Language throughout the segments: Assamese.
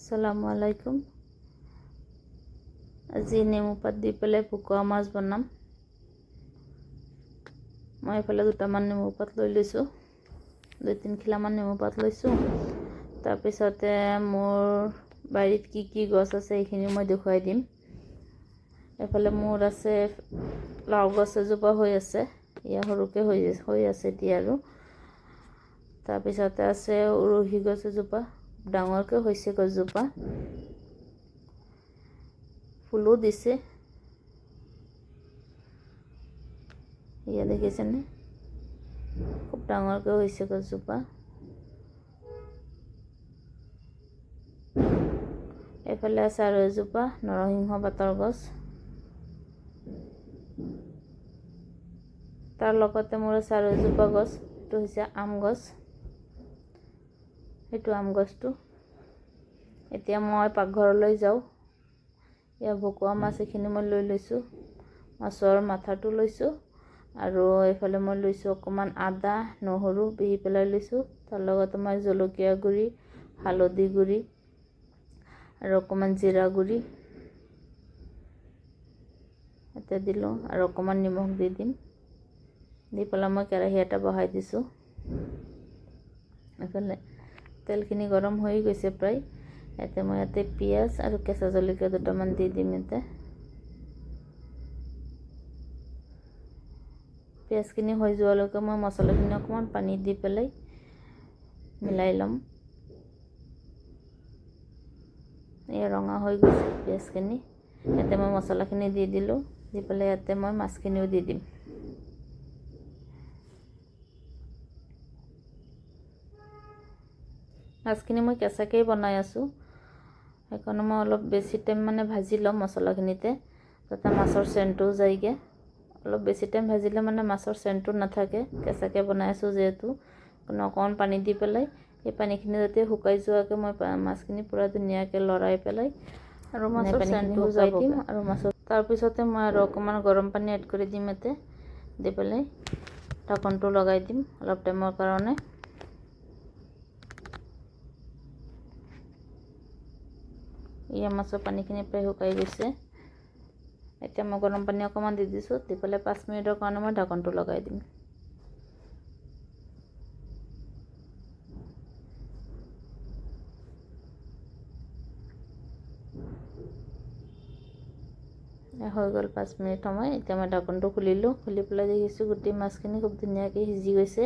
আসসালামু আলাইকুম। আজি নেমু পাত দি পেলাই ভকুৱা মাছ বনাম। মই এফালে দুটামান নেমু পাত লৈ লৈছোঁ, 2-3 খিলামান নেমু পাত লৈছোঁ। তাৰপিছতে মোৰ বাৰীত কি কি গছ আছে এইখিনি মই দেখুৱাই দিম। এফালে মোৰ আছে লাও গছ এজোপা হৈ আছে, এয়া সৰুকৈ হৈ আছে এতিয়া। আৰু তাৰপিছতে আছে উৰহী গছ এজোপা, ডাঙৰকৈ হৈছে গছজোপা, ফুলো দিছে। এয়া দেখিছেনে, খুব ডাঙৰকৈ হৈছে গছজোপা। এইফালে আছে আৰু এজোপা নৰসিংহ পাতৰ গছ। তাৰ লগতে মোৰ আছে আৰু এজোপা গছ, এইটো হৈছে আম গছ। সেইটো আম গছটো। এতিয়া মই পাকঘৰলৈ যাওঁ। এয়া ভকুৱা মাছ এইখিনি মই লৈ লৈছোঁ, মাছৰ মাথাটো লৈছোঁ, আৰু এইফালে মই লৈছোঁ অকণমান আদা নহৰু পিহি পেলাই লৈছোঁ। তাৰ লগতে মই জলকীয়া গুড়ি, হালধি গুড়ি আৰু অকণমান জিৰা গুড়ি ইয়াতে দিলোঁ, আৰু অকণমান নিমখ দি দিম। দি পেলাই মই কেৰাহী এটা বহাই দিছোঁ। এইফালে তেলখিনি গৰম হৈ গৈছে প্ৰায়। মই ইয়াতে পিঁয়াজ আৰু কেঁচা জলকীয়া দুটামান দি দিম। ইয়াতে পিঁয়াজখিনি হৈ যোৱালৈকে মই মছলাখিনি অকণমান পানী দি পেলাই মিলাই ল'ম। এই ৰঙা হৈ গৈছে পিঁয়াজখিনি। ইয়াতে মই মছলাখিনি দি দিলোঁ, দি পেলাই ইয়াতে মই মাছখিনিও দি দিম। মাছখিনি মই কেঁচাকেই বনাই আছোঁ, সেইকাৰণে মই অলপ বেছি টাইম ভাজি ল'ম মছলাখিনিতে, যাতে মাছৰ চেণ্টটোও যায়গৈ। অলপ বেছি টাইম ভাজিলে মাছৰ চেণ্টটো নাথাকে। কেঁচাকৈ বনাই আছোঁ যিহেতু, অকণমান পানী দি পেলাই এই পানীখিনি যাতে শুকাই যোৱাকৈ মই মাছখিনি পূৰা ধুনীয়াকৈ লৰাই পেলাই আৰু মাছৰ চেণ্টটো শুকাই দিম। আৰু তাৰপিছতে মই আৰু অকণমান গৰম পানী এড কৰি দিম ইয়াতে, দি পেলাই ঢাকনটো লগাই দিম অলপ টাইমৰ কাৰণে। এয়া মাছৰ পানীখিনি প্ৰায় শুকাই গৈছে। এতিয়া মই গৰম পানী অকণমান দি দিছোঁ, দি পেলাই 5 মিনিটৰ কাৰণে মই ঢাকনটো লগাই দিম। হৈ গ'ল 5 মিনিট সময়। এতিয়া মই ঢাকনটো খুলিলোঁ, খুলি পেলাই দেখিছোঁ গোটেই মাছখিনি খুব ধুনীয়াকৈ সিজি গৈছে।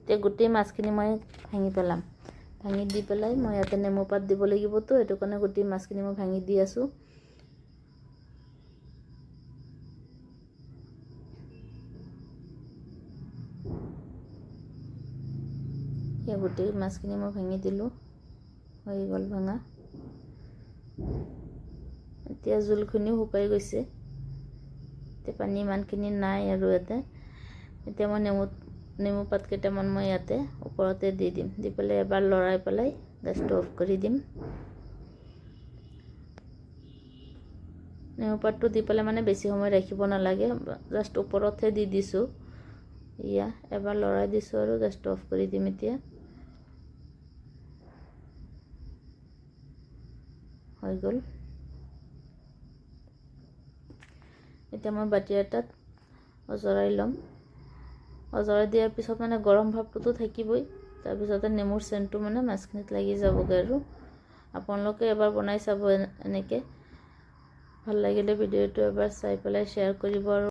এতিয়া গোটেই মাছখিনি মই ভাঙি পেলাম। ভাঙি দি পেলাই মই ইয়াতে নেমু পাত দিব লাগিবতো, সেইটো কাৰণে গোটেই মাছখিনি মই ভাঙি দি আছোঁ। এতিয়া গোটেই মাছখিনি মই ভাঙি দিলোঁ, হৈ গ'ল ভাঙা। এতিয়া জোলখিনিও শুকাই গৈছে, এতিয়া পানী ইমানখিনি নাই আৰু ইয়াতে। এতিয়া মই নেমু পাত কেইটামান মই ইয়াতে ওপৰতে দি দিম, দি পেলাই এবাৰ লৰাই পেলাই গেছটো অফ কৰি দিম। নেমু পাতটো দি পেলাই বেছি সময় ৰাখিব নালাগে, জাষ্ট ওপৰতহে দি দিছোঁ। এয়া এবাৰ লৰাই দিছোঁ আৰু গেছটো অফ কৰি দিম। এতিয়া হৈ গ'ল। এতিয়া মই বাতি এটাত অজৰাই ল'ম। অজৰাই দিয়াৰ পিছত গৰম ভাৱটোতো থাকিবই, তাৰপিছতে নেমুৰ চেণ্টটো মাছখিনিত লাগি যাবগৈ। আৰু আপোনালোকে এবাৰ বনাই চাব এনেকৈ। ভাল লাগিলে ভিডিঅ'টো এবাৰ চাই পেলাই শ্বেয়াৰ কৰিব আৰু